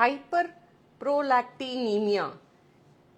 Hyper prolactinaemia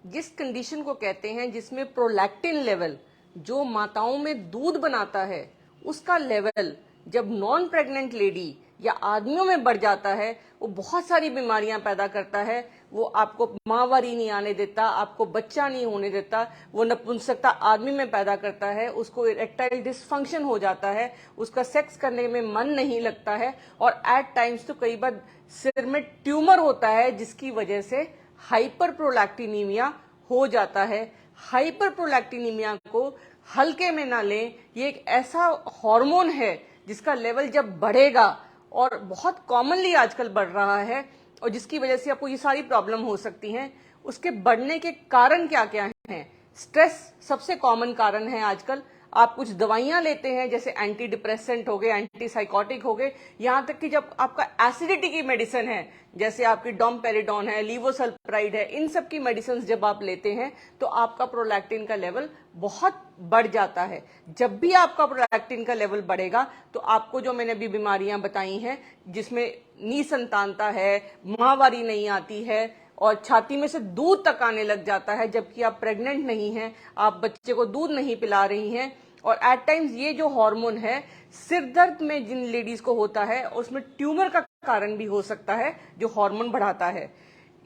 जिस condition को कहते हैं जिसमें प्रोलैक्टिन लेवल जो माताओं में दूध बनाता है उसका लेवल जब नॉन प्रेग्नेंट लेडी या आदमियों में बढ़ जाता है वो बहुत सारी बीमारियां पैदा करता है। वो आपको माहवारी नहीं आने देता, आपको बच्चा नहीं होने देता, वो नपुंसकता आदमी में पैदा करता है, उसको इरेक्टाइल डिसफंक्शन हो जाता है, उसका सेक्स करने में मन नहीं लगता है और एट टाइम्स तो कई बार सिर में ट्यूमर होता है जिसकी वजह से हाइपर प्रोलैक्टिनीमिया हो जाता है। हाइपर प्रोलैक्टिनीमिया को हल्के में ना लें, ये एक ऐसा हार्मोन है जिसका लेवल जब बढ़ेगा और बहुत कॉमनली आजकल बढ़ रहा है और जिसकी वजह से आपको ये सारी प्रॉब्लम हो सकती हैं। उसके बढ़ने के कारण क्या क्या हैं? स्ट्रेस सबसे कॉमन कारण है आजकल। आप कुछ दवाइयां लेते हैं जैसे एंटी डिप्रेसेंट हो गए, एंटी साइकोटिक हो गए, यहां तक कि जब आपका एसिडिटी की मेडिसिन है जैसे आपकी डोमपेरिडोन है, लीवोसल्प्राइड है, इन सब की मेडिसिन जब आप लेते हैं तो आपका प्रोलैक्टिन का लेवल बहुत बढ़ जाता है। जब भी आपका प्रोलैक्टिन का लेवल बढ़ेगा तो आपको जो मैंने अभी बीमारियां बताई हैं जिसमें निसंतानता है, माहवारी नहीं आती है और छाती में से दूध तक आने लग जाता है जबकि आप प्रेग्नेंट नहीं हैं, आप बच्चे को दूध नहीं पिला रही हैं। और एट टाइम्स ये जो हार्मोन है सिर दर्द में जिन लेडीज को होता है उसमें ट्यूमर का कारण भी हो सकता है जो हार्मोन बढ़ाता है।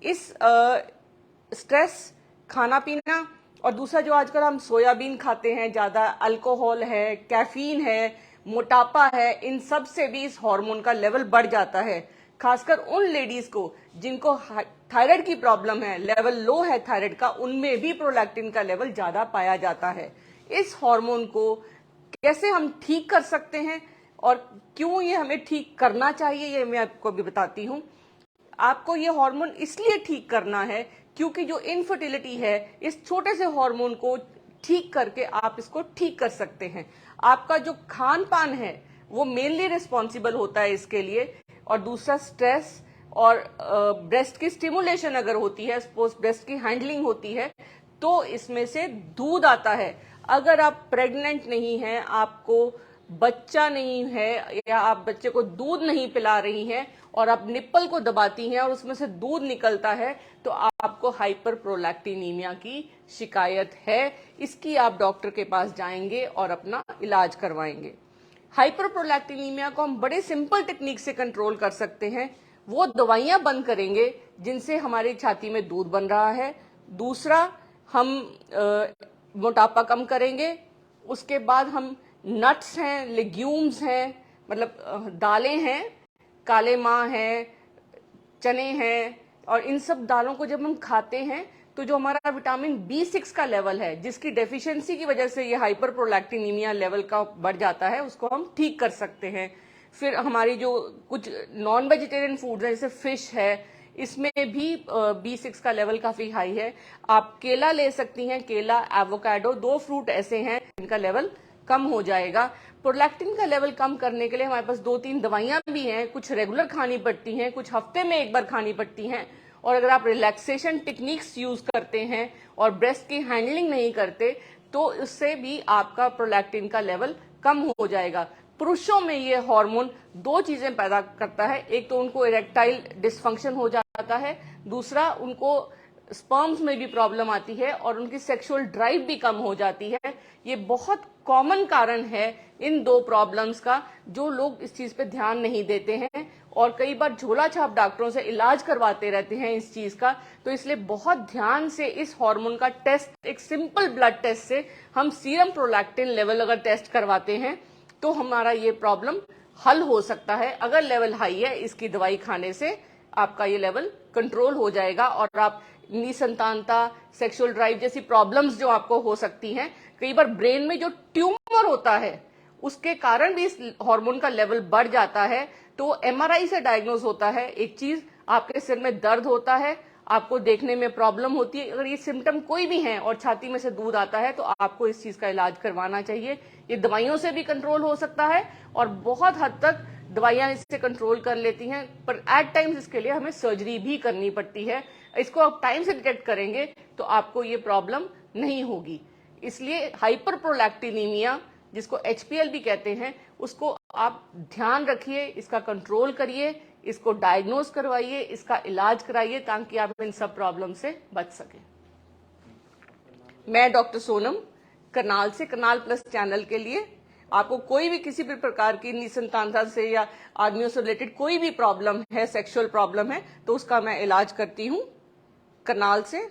इस स्ट्रेस, खाना पीना और दूसरा जो आजकल हम सोयाबीन खाते हैं ज्यादा, अल्कोहल है, कैफीन है, मोटापा है, इन सब से भी इस हार्मोन का लेवल बढ़ जाता है। खासकर उन लेडीज को जिनको थायराइड की प्रॉब्लम है, लेवल लो है थायराइड का, उनमें भी प्रोलैक्टिन का लेवल ज्यादा पाया जाता है। इस हार्मोन को कैसे हम ठीक कर सकते हैं और क्यों ये हमें ठीक करना चाहिए ये मैं आपको भी बताती हूँ। आपको ये हार्मोन इसलिए ठीक करना है क्योंकि जो इनफर्टिलिटी है इस छोटे से हार्मोन को ठीक करके आप इसको ठीक कर सकते हैं। आपका जो खान पान है वो मेनली रिस्पॉन्सिबल होता है इसके लिए। और दूसरा स्ट्रेस और ब्रेस्ट की स्टिमुलेशन अगर होती है, सपोज ब्रेस्ट की हैंडलिंग होती है तो इसमें से दूध आता है। अगर आप प्रेग्नेंट नहीं हैं, आपको बच्चा नहीं है या आप बच्चे को दूध नहीं पिला रही हैं और आप निप्पल को दबाती हैं और उसमें से दूध निकलता है तो आपको हाइपर प्रोलैक्टिनीमिया की शिकायत है। इसकी आप डॉक्टर के पास जाएंगे और अपना इलाज करवाएंगे। हाइपर प्रोलैक्टिनीमिया को हम बड़े सिंपल टेक्निक से कंट्रोल कर सकते हैं। वो दवाइयां बंद करेंगे जिनसे हमारी छाती में दूध बन रहा है। दूसरा, हम मोटापा कम करेंगे। उसके बाद हम नट्स हैं, लेग्यूम्स हैं, मतलब दालें हैं, काले माह है, चने हैं, और इन सब दालों को जब हम खाते हैं तो जो हमारा विटामिन B6 का लेवल है जिसकी डेफिशिएंसी की वजह से ये हाइपर प्रोलैक्टिनीमिया लेवल का बढ़ जाता है उसको हम ठीक कर सकते हैं। फिर हमारी जो कुछ नॉन वेजिटेरियन फूड है जैसे फिश है, इसमें भी B6 का लेवल काफी हाई है। आप केला ले सकती हैं, केला, एवोकाडो, 2 फ्रूट ऐसे हैं इनका लेवल कम हो जाएगा। प्रोलैक्टिन का लेवल कम करने के लिए हमारे पास 2-3 दवाइयां भी हैं, कुछ रेगुलर खानी पड़ती हैं, कुछ हफ्ते में एक बार खानी पड़ती हैं। और अगर आप रिलैक्सेशन टेक्निक्स यूज करते हैं और ब्रेस्ट की हैंडलिंग नहीं करते तो उससे भी आपका प्रोलैक्टिन का लेवल कम हो जाएगा। पुरुषों में ये हार्मोन 2 चीजें पैदा करता है, एक तो उनको इरेक्टाइल डिसफंक्शन हो जाता है, दूसरा उनको स्पर्म्स में भी प्रॉब्लम आती है और उनकी सेक्सुअल ड्राइव भी कम हो जाती है। ये बहुत कॉमन कारण है इन 2 प्रॉब्लम्स का जो लोग इस चीज पे ध्यान नहीं देते हैं और कई बार झोला छाप डॉक्टरों से इलाज करवाते रहते हैं इस चीज का। तो इसलिए बहुत ध्यान से इस हार्मोन का टेस्ट, एक सिंपल ब्लड टेस्ट से हम सीरम प्रोलैक्टिन लेवल अगर टेस्ट करवाते हैं तो हमारा ये प्रॉब्लम हल हो सकता है। अगर लेवल हाई है इसकी दवाई खाने से आपका ये लेवल कंट्रोल हो जाएगा और आप निसंतानता, सेक्सुअल ड्राइव जैसी प्रॉब्लम्स जो आपको हो सकती हैं, कई बार ब्रेन में जो ट्यूमर होता है उसके कारण भी इस हार्मोन का लेवल बढ़ जाता है तो MRI से डायग्नोज होता है। एक चीज, आपके सिर में दर्द होता है, आपको देखने में प्रॉब्लम होती है, अगर ये सिम्टम कोई भी हैं और छाती में से दूध आता है तो आपको इस चीज का इलाज करवाना चाहिए। ये दवाइयों से भी कंट्रोल हो सकता है और बहुत हद तक दवाइयां इससे कंट्रोल कर लेती हैं, पर एट टाइम्स इसके लिए हमें सर्जरी भी करनी पड़ती है। इसको आप टाइम से डिटेक्ट करेंगे तो आपको ये प्रॉब्लम नहीं होगी। इसलिए हाइपर प्रोलैक्टिनीमिया, जिसको HPL भी कहते हैं, उसको आप ध्यान रखिए, इसका कंट्रोल करिए। इसको डायग्नोज करवाइए, इसका इलाज कराइए ताकि आप इन सब प्रॉब्लम से बच सकें। मैं डॉक्टर सोनम, करनाल से, करनाल प्लस चैनल के लिए। आपको कोई भी किसी भी प्रकार की निसंतानता से या आदमियों से रिलेटेड कोई भी प्रॉब्लम है, सेक्सुअल प्रॉब्लम है, तो उसका मैं इलाज करती हूँ करनाल से।